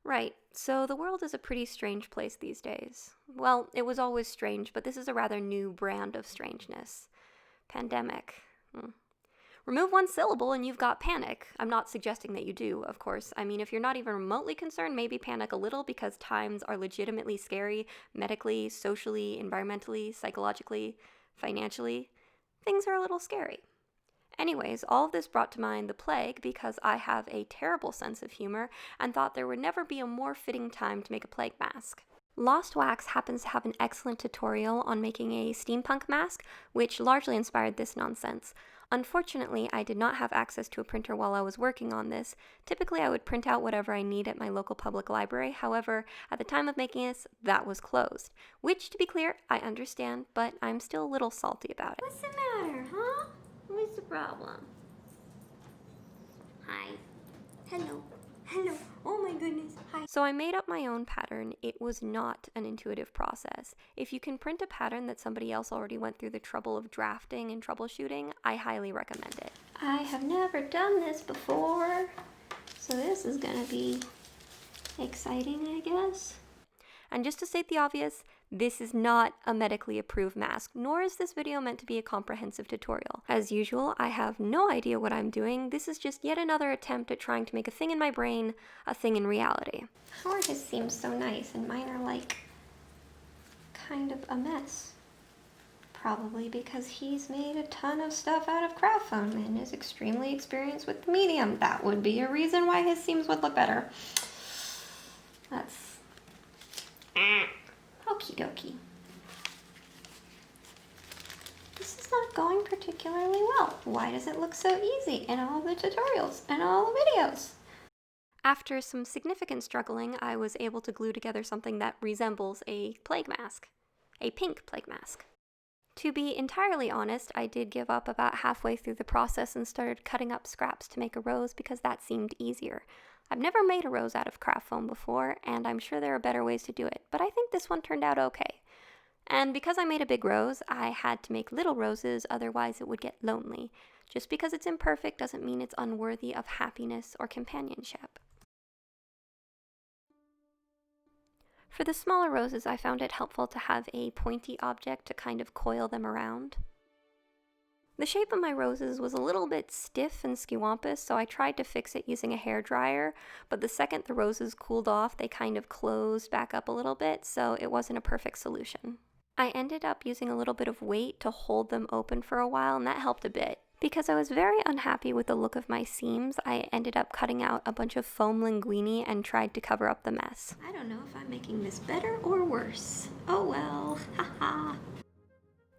Right, so the world is a pretty strange place these days. Well, it was always strange, but this is a rather new brand of strangeness. Pandemic. Remove one syllable and you've got panic. I'm not suggesting that you do, of course. I mean, if you're not even remotely concerned, maybe panic a little because times are legitimately scary medically, socially, environmentally, psychologically, financially. Things are a little scary. Anyways, all of this brought to mind the plague because I have a terrible sense of humor and thought there would never be a more fitting time to make a plague mask. Lost Wax happens to have an excellent tutorial on making a steampunk mask, which largely inspired this nonsense. Unfortunately, I did not have access to a printer while I was working on this. Typically, I would print out whatever I need at my local public library. However, at the time of making this, that was closed. Which, to be clear, I understand, but I'm still a little salty about it. What's the matter, huh? What's the problem? Hi. Hello. Hello. Oh my goodness. Hi. So I made up my own pattern. It was not an intuitive process. If you can print a pattern that somebody else already went through the trouble of drafting and troubleshooting, I highly recommend it. I have never done this before, so this is gonna be exciting, I guess. And just to state the obvious, this is not a medically approved mask, nor is this video meant to be a comprehensive tutorial. As usual, I have no idea what I'm doing. This is just yet another attempt at trying to make a thing in my brain a thing in reality. How are his seems so nice and mine are like kind of a mess? Probably because he's made a ton of stuff out of craft foam and is extremely experienced with the medium. That would be a reason why his seams would look better. That's okie dokie. This is not going particularly well. Why does it look so easy in all the tutorials and all the videos? After some significant struggling, I was able to glue together something that resembles a plague mask. A pink plague mask. To be entirely honest, I did give up about halfway through the process and started cutting up scraps to make a rose because that seemed easier. I've never made a rose out of craft foam before, and I'm sure there are better ways to do it, but I think this one turned out okay. And because I made a big rose, I had to make little roses, otherwise it would get lonely. Just because it's imperfect doesn't mean it's unworthy of happiness or companionship. For the smaller roses, I found it helpful to have a pointy object to kind of coil them around. The shape of my roses was a little bit stiff and skiwampus, so I tried to fix it using a hairdryer, but the second the roses cooled off, they kind of closed back up a little bit, so it wasn't a perfect solution. I ended up using a little bit of weight to hold them open for a while, and that helped a bit. Because I was very unhappy with the look of my seams, I ended up cutting out a bunch of foam linguine and tried to cover up the mess. I don't know if I'm making this better or worse. Oh well, haha.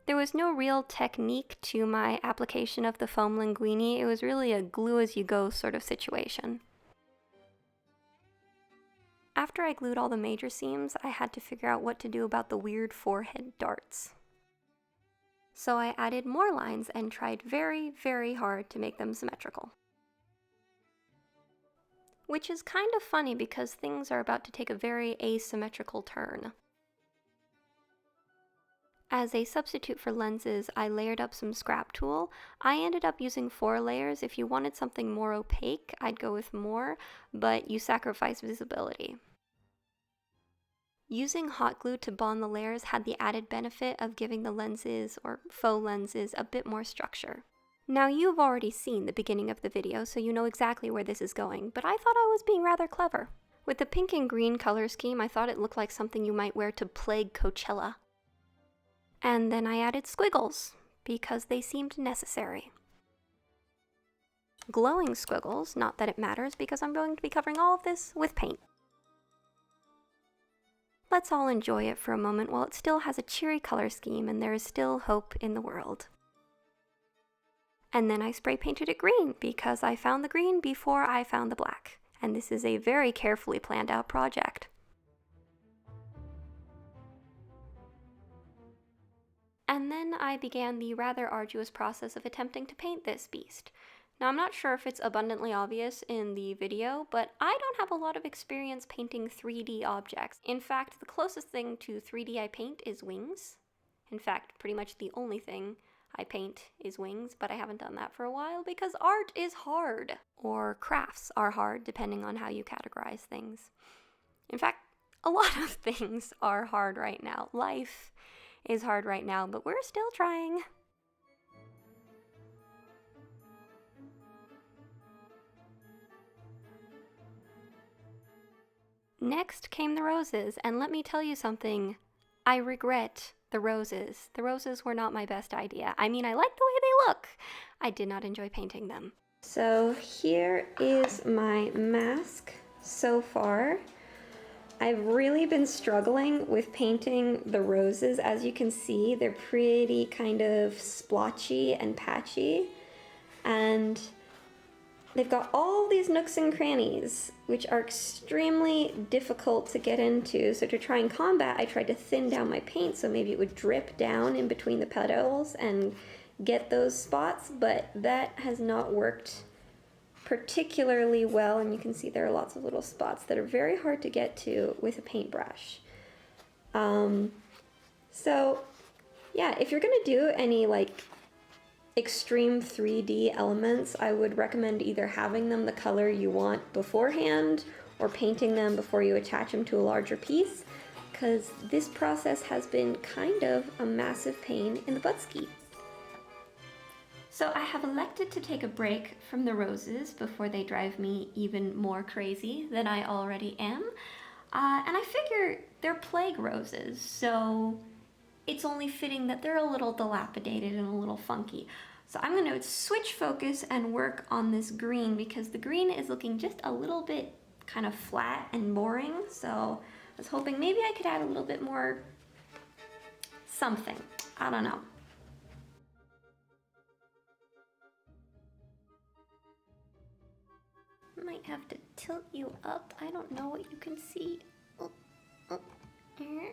There was no real technique to my application of the foam linguine. It was really a glue-as-you-go sort of situation. After I glued all the major seams, I had to figure out what to do about the weird forehead darts. So I added more lines and tried very, very hard to make them symmetrical. Which is kind of funny because things are about to take a very asymmetrical turn. As a substitute for lenses, I layered up some scrap tulle. I ended up using 4 layers. If you wanted something more opaque, I'd go with more, but you sacrifice visibility. Using hot glue to bond the layers had the added benefit of giving the lenses, or faux lenses, a bit more structure. Now you've already seen the beginning of the video, so you know exactly where this is going, but I thought I was being rather clever. With the pink and green color scheme, I thought it looked like something you might wear to plague Coachella. And then I added squiggles, because they seemed necessary. Glowing squiggles, not that it matters, because I'm going to be covering all of this with paint. Let's all enjoy it for a moment while it still has a cheery color scheme and there is still hope in the world. And then I spray painted it green, because I found the green before I found the black. And this is a very carefully planned out project. And then I began the rather arduous process of attempting to paint this beast. Now I'm not sure if it's abundantly obvious in the video, but I don't have a lot of experience painting 3D objects. In fact, the closest thing to 3D I paint is wings. In fact, pretty much the only thing I paint is wings, but I haven't done that for a while because art is hard. Or crafts are hard, depending on how you categorize things. In fact, a lot of things are hard right now. Life is hard right now, but we're still trying. Next came the roses, and let me tell you something. I regret the roses. The roses were not my best idea. I mean, I like the way they look. I did not enjoy painting them. So here is my mask so far. I've really been struggling with painting the roses. As you can see, they're pretty kind of splotchy and patchy. And they've got all these nooks and crannies, which are extremely difficult to get into. So to try and combat, I tried to thin down my paint so maybe it would drip down in between the petals and get those spots, but that has not worked particularly well, and you can see there are lots of little spots that are very hard to get to with a paintbrush. So yeah, if you're gonna do any like extreme 3D elements, I would recommend either having them the color you want beforehand or painting them before you attach them to a larger piece, because this process has been kind of a massive pain in the buttski. So I have elected to take a break from the roses before they drive me even more crazy than I already am. And I figure they're plague roses, so it's only fitting that they're a little dilapidated and a little funky. So I'm going to switch focus and work on this green, because the green is looking just a little bit kind of flat and boring. So I was hoping maybe I could add a little bit more something. I don't know. Might have to tilt you up. I don't know what you can see. Oh, here.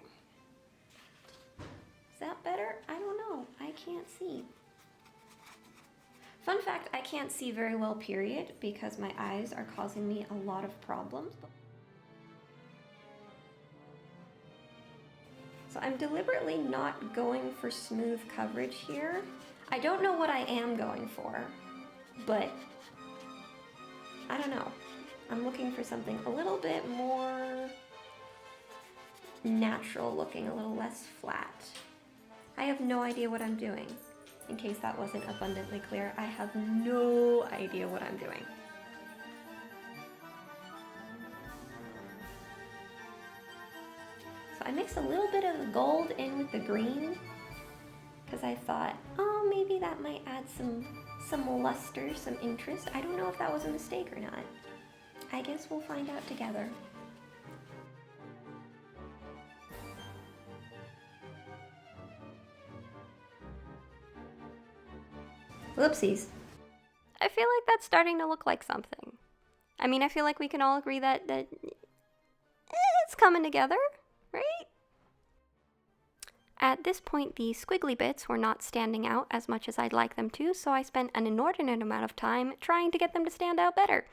Is that better? I don't know. I can't see. Fun fact, I can't see very well, period, because my eyes are causing me a lot of problems. So I'm deliberately not going for smooth coverage here. I don't know what I am going for, but I don't know. I'm looking for something a little bit more natural looking, a little less flat. I have no idea what I'm doing. In case that wasn't abundantly clear, I have no idea what I'm doing. So I mixed a little bit of the gold in with the green, because I thought, oh, maybe that might add some luster, some interest. I don't know if that was a mistake or not. I guess we'll find out together. Whoopsies. I feel like that's starting to look like something. I mean, I feel like we can all agree that it's coming together, right? At this point, the squiggly bits were not standing out as much as I'd like them to, so I spent an inordinate amount of time trying to get them to stand out better.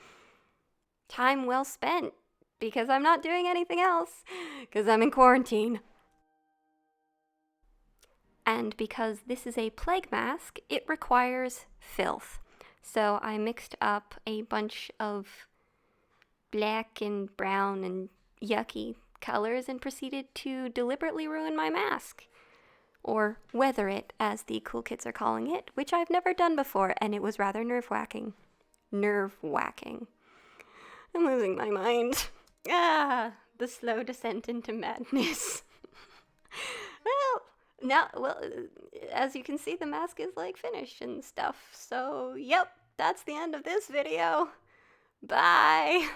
Time well spent, because I'm not doing anything else, because I'm in quarantine. And because this is a plague mask, it requires filth. So I mixed up a bunch of black and brown and yucky colors and proceeded to deliberately ruin my mask. Or weather it, as the cool kids are calling it, which I've never done before, and it was rather nerve-wracking. Nerve-wracking. I'm losing my mind. The slow descent into madness. Well, as you can see, the mask is like finished and stuff. So, yep, that's the end of this video. Bye.